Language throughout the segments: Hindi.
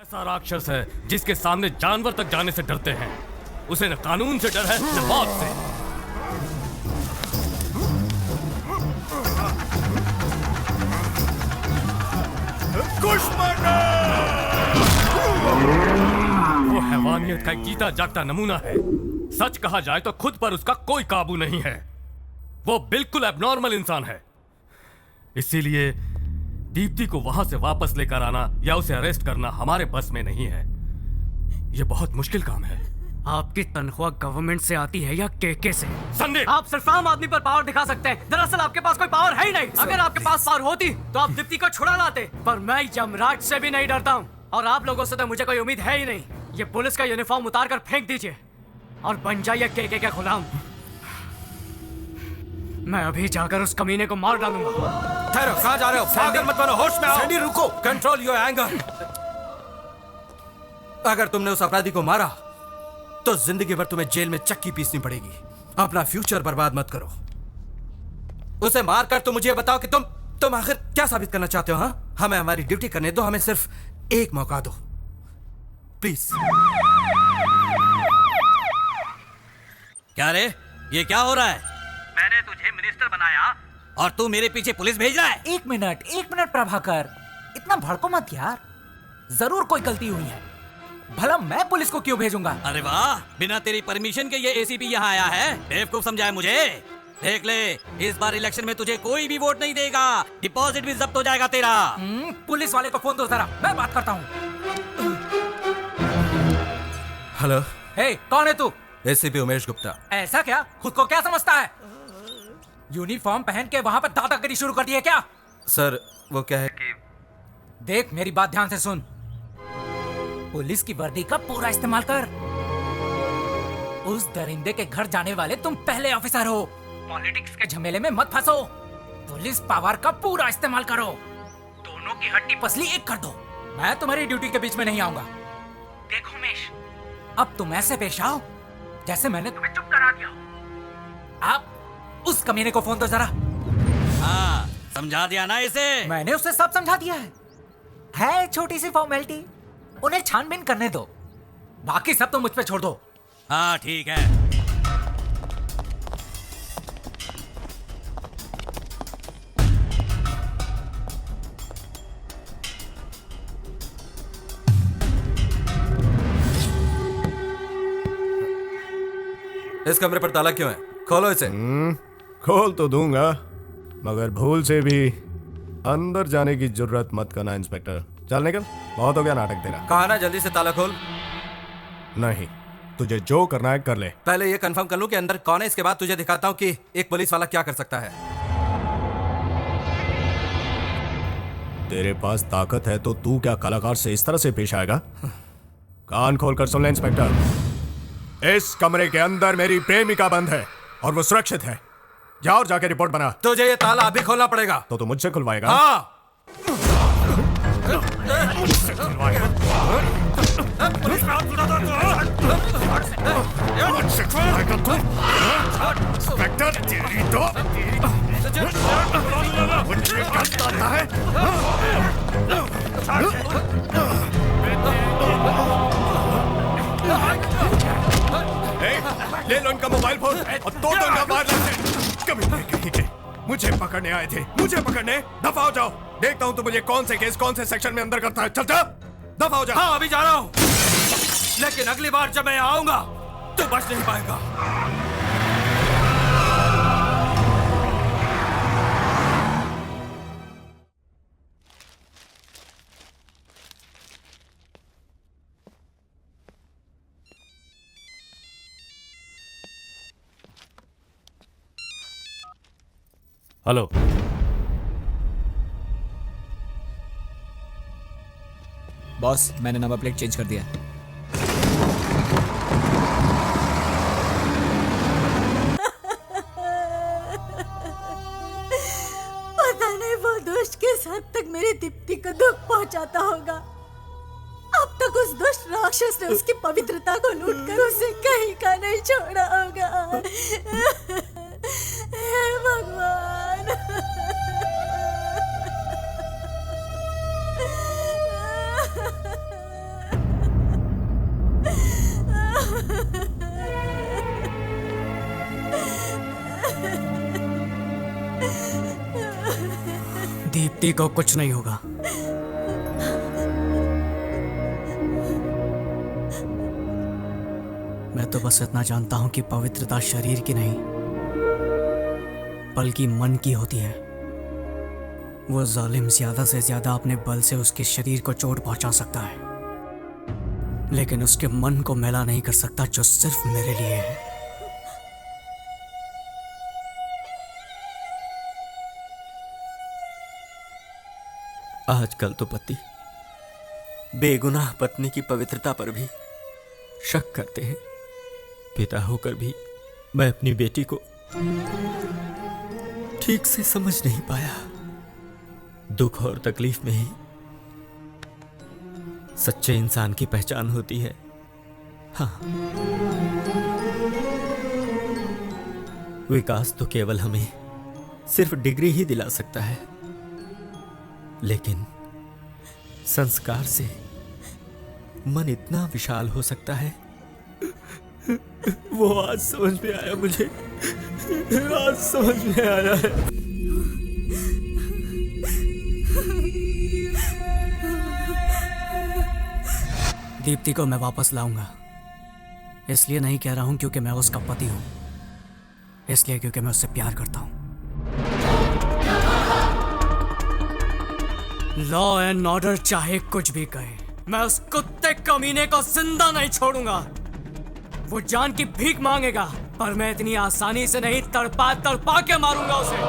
ऐसा राक्षस है जिसके सामने जानवर तक जाने से डरते हैं। उसे न कानून से डर है न मौत से। वो हैवानियत का एक जीता जागता नमूना है। सच कहा जाए तो खुद पर उसका कोई काबू नहीं है। वो बिल्कुल एबनॉर्मल इंसान है। इसीलिए दीप्ति को वहां से वापस लेकर आना या उसे अरेस्ट करना हमारे बस में नहीं है। यह बहुत मुश्किल काम है। आपकी तनख्वाह गवर्नमेंट से आती है या केके से? संदीप, आप सिर्फ आम आदमी पर पावर दिखा सकते हैं। दरअसल आपके पास कोई पावर है ही नहीं। अगर आपके पास पावर होती तो आप दीप्ति को छुड़ा लाते। पर मैं यमराज से भी नहीं डरता हूँ, और आप लोगों से तो मुझे कोई उम्मीद है ही नहीं। ये पुलिस का यूनिफॉर्म उतार कर फेंक दीजिए और बन जाइए केके का गुलाम। मैं अभी जाकर उस कमीने को मार डालूंगा। ठहरो, कहाँ जा रहे हो? पागल मत बनो, होश में आओ। सैंडी रुको, कंट्रोल योर एंगर। अगर तुमने उस अपराधी को मारा तो जिंदगी भर तुम्हें जेल में चक्की पीसनी पड़ेगी। अपना फ्यूचर बर्बाद मत करो। उसे मार कर तुम मुझे बताओ कि तुम आखिर क्या साबित करना चाहते हो? हाँ, हमें हमारी ड्यूटी करने दो। हमें सिर्फ एक मौका दो प्लीज। क्या रे, ये क्या हो रहा है? मैंने तुझे मिनिस्टर बनाया और तू मेरे पीछे पुलिस भेज रहा है? एक मिनट प्रभाकर, इतना भड़को मत यार। जरूर कोई गलती हुई है। भला मैं पुलिस को क्यों भेजूंगा? अरे वाह, बिना तेरी परमिशन के ये एसीपी यहाँ आया है। बेवकूफ समझा है मुझे। देख ले, इस बार इलेक्शन में तुझे कोई भी वोट नहीं देगा। डिपॉजिट भी जब्त हो जाएगा तेरा। पुलिस वाले को फोन दो जरा, मैं बात करता हूँ। हेलो, हे, कौन है तू? एसीपी उमेश गुप्ता। ऐसा क्या? खुद को क्या समझता है? यूनिफॉर्म पहन के वहां पर दादागिरी शुरू कर दी है क्या? सर, वो क्या है कि देख, मेरी बात ध्यान से सुन। पुलिस की वर्दी का पूरा इस्तेमाल कर। उस दरिंदे के घर जाने वाले तुम पहले ऑफिसर हो। पॉलिटिक्स के झमेले में मत फंसो। पुलिस पावर का पूरा इस्तेमाल करो। दोनों की हड्डी पसली एक कर दो। मैं तुम्हारी ड्यूटी के बीच में नहीं आऊंगा। देखो उमेश, अब तुम ऐसे पेश आओ जैसे मैंने तुम्हें चुप करा दिया हो। आप उस कमीने को फोन दो जरा। हाँ, समझा दिया ना इसे? मैंने उसे सब समझा दिया है छोटी सी फॉर्मेलिटी। उन्हें छानबीन करने दो, बाकी सब तो मुझ पे छोड़ दो। हाँ ठीक है। इस कमरे पर ताला क्यों है? खोलो इसे। खोल तो दूंगा, मगर भूल से भी अंदर जाने की जुर्रत मत करना इंस्पेक्टर। चल निकल, बहुत हो गया नाटक तेरा। कहा ना जल्दी से ताला खोल। नहीं, तुझे जो करना है कर ले। पहले ये कंफर्म कर लूं कि अंदर कौन है, इसके बाद तुझे दिखाता हूं कि एक पुलिस वाला क्या कर सकता है। तेरे पास ताकत है तो तू क्या कलाकार से इस तरह से पेश आएगा? कान खोलकर सुन ले इंस्पेक्टर, इस कमरे के अंदर मेरी प्रेमिका बंद है और वो सुरक्षित है। जा और जाके रिपोर्ट बना। तुझे ये ताला अभी खोलना पड़ेगा। तो तू मुझसे खुलवाएगा? हाँ। इंस्पेक्टर, तेरी तो मुझे गंद आता है। ले लो इनका मोबाइल फोन और तोड़ दो इनका वायरलेस। कभी नहीं कहीं के मुझे पकड़ने आए थे, मुझे पकड़ने। दफा हो जाओ, देखता हूं तो मुझे कौन से केस कौन से सेक्शन में अंदर करता है। चल जा, दफा हो जा। हाँ, अभी जा रहा हूं, लेकिन अगली बार जब मैं आऊंगा तो बच नहीं पाएगा। हेलो, बॉस, मैंने नंबर प्लेट चेंज कर दिया। पता नहीं वो दुष्ट किस हद तक मेरी दीप्ति को दुख पहुंचाता होगा। अब तक उस दुष्ट राक्षस ने उसकी पवित्रता को लूटकर उसे कहीं का नहीं छोड़ा होगा। हे भगवान। दीप्ति को कुछ नहीं होगा। मैं तो बस इतना जानता हूं कि पवित्रता शरीर की नहीं बल्कि मन की होती है। वो जालिम ज्यादा से ज्यादा अपने बल से उसके शरीर को चोट पहुंचा सकता है, लेकिन उसके मन को मैला नहीं कर सकता, जो सिर्फ मेरे लिए है। आजकल तो पति बेगुनाह पत्नी की पवित्रता पर भी शक करते हैं। पिता होकर भी मैं अपनी बेटी को ठीक से समझ नहीं पाया। दुख और तकलीफ में ही सच्चे इंसान की पहचान होती है। हाँ, विकास तो केवल हमें सिर्फ डिग्री ही दिला सकता है, लेकिन संस्कार से मन इतना विशाल हो सकता है। वो आज समझ में आया मुझे, आज समझ में आया है। दीप्ति को मैं वापस लाऊंगा। इसलिए नहीं कह रहा हूं क्योंकि मैं उसका पति हूं, इसलिए क्योंकि मैं उससे प्यार करता हूं। लॉ एंड ऑर्डर चाहे कुछ भी कहे, मैं उस कुत्ते कमीने को जिंदा नहीं छोड़ूंगा। वो जान की भीख मांगेगा, पर मैं इतनी आसानी से नहीं, तड़पा तड़पा के मारूंगा उसे।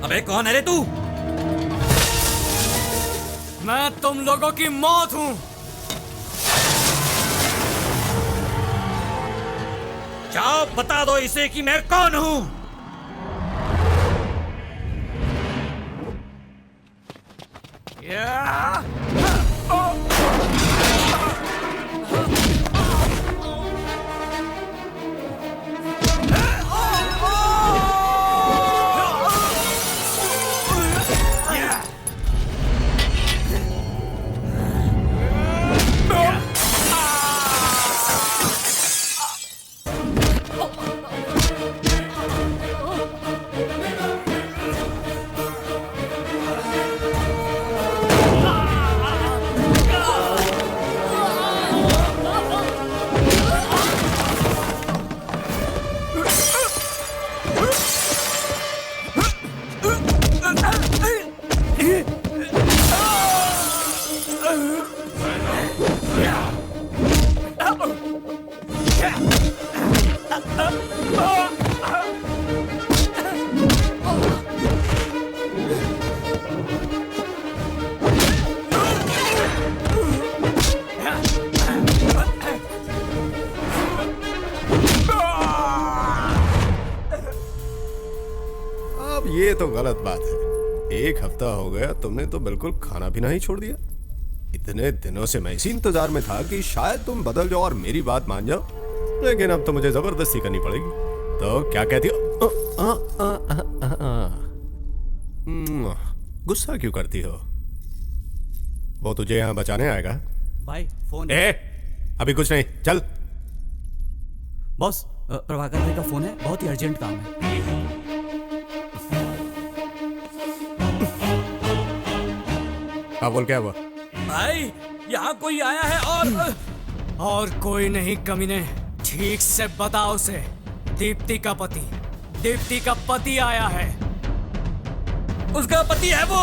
अबे कौन है रे तू? मैं तुम लोगों की मौत हूं। जाओ बता दो इसे कि मैं कौन हूं। ये तो गलत बात है। एक हफ्ता हो गया तुमने तो बिल्कुल खाना पीना ही छोड़ दिया। इतने दिनों से मैं इसी इंतजार में था कि शायद तुम बदल जाओ और मेरी बात मान जाओ, लेकिन अब तो मुझे जबरदस्ती करनी पड़ेगी। तो क्या कहती हो? गुस्सा क्यों करती हो? वो तुझे यहाँ बचाने आएगा? भाई फोन। अभी कुछ नहीं, चल। बॉस, प्रभाकर भाई का फोन है, बहुत ही अर्जेंट काम है। हाँ बोल, क्या हुआ? भाई यहाँ कोई आया है और कोई नहीं कमीने, ठीक से बताओ उसे। दीप्ति का पति आया है। उसका पति है वो।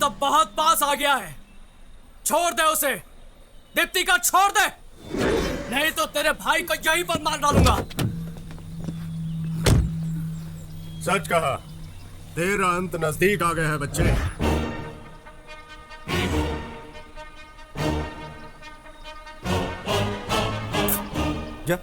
तो बहुत पास आ गया है। छोड़ दे उसे, दीप्ति का छोड़ दे, नहीं तो तेरे भाई को यहीं पर मार डालूंगा। सच कहा, तेरा अंत नजदीक आ गया है बच्चे। जा।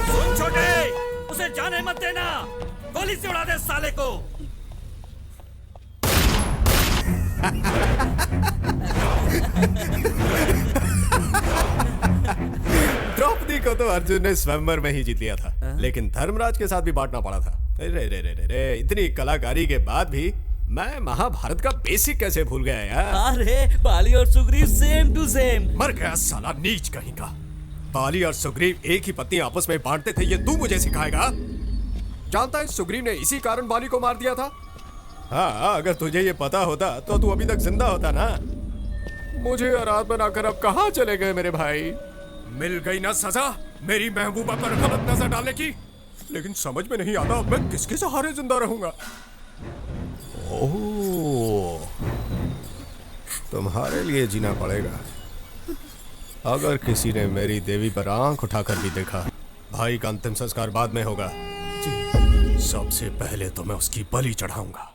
सुन छोटे, उसे जाने मत देना, गोली से उड़ा दे साले को। द्रौपदी को तो अर्जुन ने स्वयंवर में ही जीत लिया था, लेकिन धर्मराज के साथ भी बांटना पड़ा था। रे रे रे रे रे, इतनी कलाकारी के बाद भी मैं महाभारत का बेसिक कैसे भूल गया यार। अरे बाली और सुग्रीव सेम टू सेम। मर गया साला नीच कहीं का। बाली और सुग्रीव एक ही पत्नी आपस में बांटते थे, ये तू मुझे सिखाएगा? जानता है सुग्रीव ने इसी कारण बाली को मार दिया था। हाँ, अगर तुझे ये पता होता तो तू अभी तक जिंदा होता ना। मुझे अनाथ बनाकर अब कहाँ चले गए मेरे भाई? मिल गई ना सजा मेरी महबूबा पर गलत नजर डालने की। लेकिन समझ में नहीं आता मैं किसके सहारे जिंदा रहूंगा। ओह, तुम्हारे लिए जीना पड़ेगा। अगर किसी ने मेरी देवी पर आंख उठाकर भी देखा, भाई का अंतिम संस्कार बाद में होगा। सबसे पहले तो मैं उसकी बलि चढ़ाऊंगा।